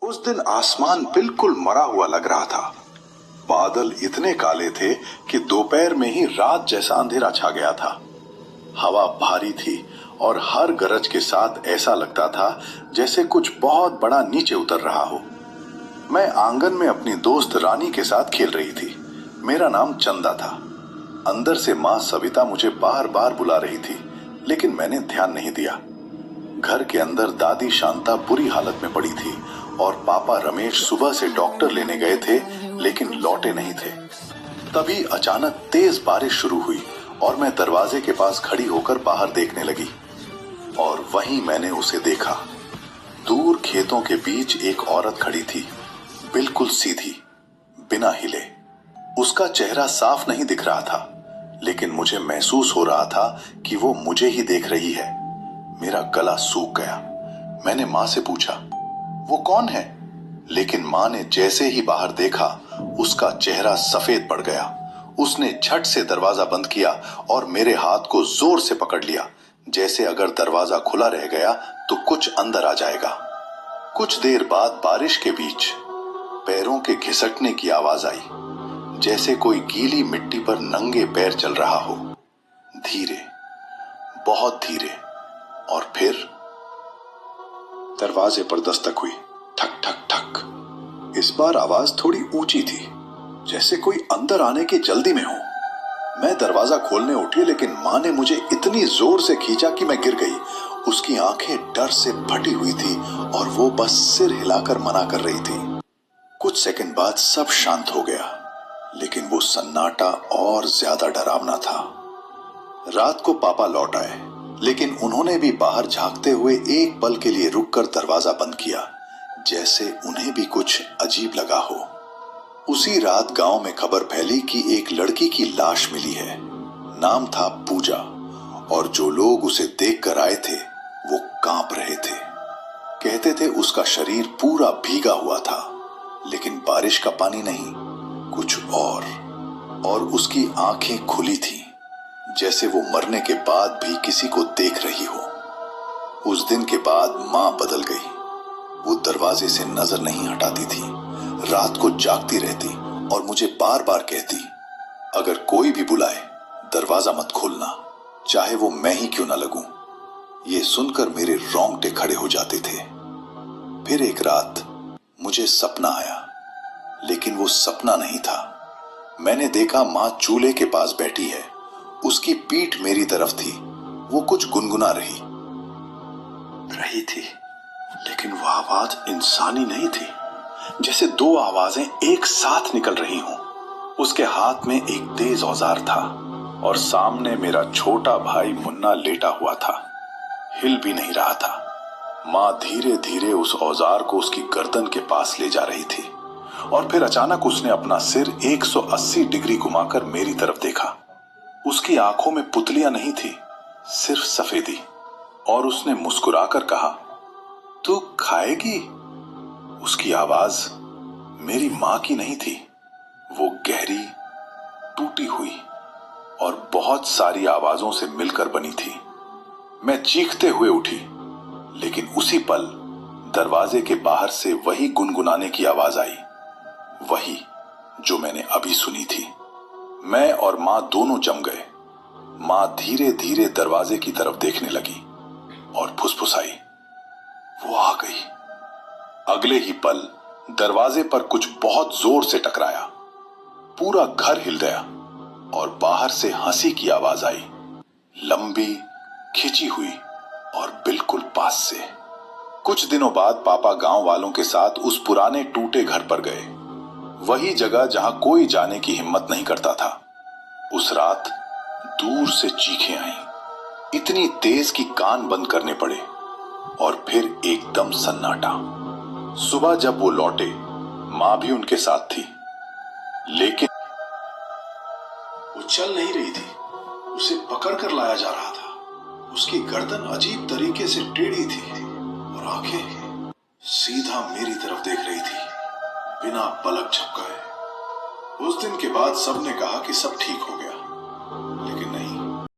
उस दिन आसमान बिल्कुल मरा हुआ लग रहा था। बादल इतने काले थे कि दोपहर में ही रात जैसा अंधेरा छा गया था। हवा भारी थी और हर गरज के साथ ऐसा लगता था जैसे कुछ बहुत बड़ा नीचे उतर रहा हो। मैं आंगन में अपनी दोस्त रानी के साथ खेल रही थी। मेरा नाम चंदा था। अंदर से माँ सविता मुझे बार बार बुला रही थी, लेकिन मैंने ध्यान नहीं दिया। घर के अंदर दादी शांता बुरी हालत में पड़ी थी और पापा रमेश सुबह से डॉक्टर लेने गए थे, लेकिन लौटे नहीं थे। तभी अचानक तेज बारिश शुरू हुई और मैं दरवाजे के पास खड़ी होकर बाहर देखने लगी। और वहीं मैंने उसे देखा। दूर खेतों के बीच एक औरत खड़ी थी, बिल्कुल सीधी, बिना हिले। उसका चेहरा साफ नहीं दिख रहा था, लेकिन मुझे महसूस हो रहा था कि वो मुझे ही देख रही है। मेरा गला सूख गया। मैंने माँ से पूछा, वो कौन है? लेकिन माँ ने जैसे ही बाहर देखा, उसका चेहरा सफेद पड़ गया। उसने झट से दरवाजा बंद किया और मेरे हाथ को जोर से पकड़ लिया, जैसे अगर दरवाजा खुला रह गया तो कुछ अंदर आ जाएगा। कुछ देर बाद बारिश के बीच पैरों के घिसटने की आवाज आई, जैसे कोई गीली मिट्टी पर नंगे पैर चल रहा हो। धीरे, बहुत धीरे। और फिर दरवाजे पर दस्तक हुई, ठक ठक ठक। इस बार आवाज थोड़ी ऊंची थी, जैसे कोई अंदर आने की जल्दी में हो। मैं दरवाजा खोलने उठी, लेकिन माँ ने मुझे इतनी जोर से खींचा कि मैं गिर गई। उसकी आंखें डर से फटी हुई थी और वो बस सिर हिलाकर मना कर रही थी। कुछ सेकंड बाद सब शांत हो गया, लेकिन वो सन्नाटा और ज्यादा डरावना था। रात को पापा लौट आए, लेकिन उन्होंने भी बाहर झांकते हुए एक पल के लिए रुककर दरवाजा बंद किया, जैसे उन्हें भी कुछ अजीब लगा हो। उसी रात गांव में खबर फैली कि एक लड़की की लाश मिली है। नाम था पूजा, और जो लोग उसे देखकर आए थे वो कांप रहे थे। कहते थे उसका शरीर पूरा भीगा हुआ था, लेकिन बारिश का पानी नहीं, कुछ और उसकी आंखें खुली थी, जैसे वो मरने के बाद भी किसी को देख रही हो। उस दिन के बाद माँ बदल गई। वो दरवाजे से नजर नहीं हटाती थी, रात को जागती रहती और मुझे बार बार कहती, अगर कोई भी बुलाए दरवाजा मत खोलना, चाहे वो मैं ही क्यों ना लगूं। ये सुनकर मेरे रोंगटे खड़े हो जाते थे। फिर एक रात मुझे सपना आया, लेकिन वो सपना नहीं था। मैंने देखा माँ चूल्हे के पास बैठी है, उसकी पीठ मेरी तरफ थी। वो कुछ गुनगुना रही थी, लेकिन वो आवाज इंसानी नहीं थी, जैसे दो आवाजें एक साथ निकल रही हों। उसके हाथ में एक तेज औजार था और सामने मेरा छोटा भाई मुन्ना लेटा हुआ था, हिल भी नहीं रहा था। माँ धीरे धीरे उस औजार को उसकी गर्दन के पास ले जा रही थी और फिर अचानक उसने अपना सिर 180 डिग्री घुमाकर मेरी तरफ देखा। उसकी आंखों में पुतलियां नहीं थी, सिर्फ सफेदी, और उसने मुस्कुराकर कहा, तू खाएगी? उसकी आवाज मेरी मां की नहीं थी, वो गहरी, टूटी हुई और बहुत सारी आवाजों से मिलकर बनी थी। मैं चीखते हुए उठी, लेकिन उसी पल दरवाजे के बाहर से वही गुनगुनाने की आवाज आई, वही जो मैंने अभी सुनी थी। मैं और मां दोनों जम गए। मां धीरे धीरे दरवाजे की तरफ देखने लगी और फुसफुसाई, वो आ गई। अगले ही पल दरवाजे पर कुछ बहुत जोर से टकराया, पूरा घर हिल गया और बाहर से हंसी की आवाज आई, लंबी, खिंची हुई और बिल्कुल पास से। कुछ दिनों बाद पापा गांव वालों के साथ उस पुराने टूटे घर पर गए, वही जगह जहां कोई जाने की हिम्मत नहीं करता था। उस रात दूर से चीखें आईं, इतनी तेज कि कान बंद करने पड़े, और फिर एकदम सन्नाटा। सुबह जब वो लौटे, मां भी उनके साथ थी, लेकिन वो चल नहीं रही थी। उसे पकड़कर लाया जा रहा था। उसकी गर्दन अजीब तरीके से टेढ़ी थी और आंखें सीधा मेरी तरफ देख रही थी, बिना पलक झपकाए। उस दिन के बाद सबने कहा कि सब ठीक हो गया।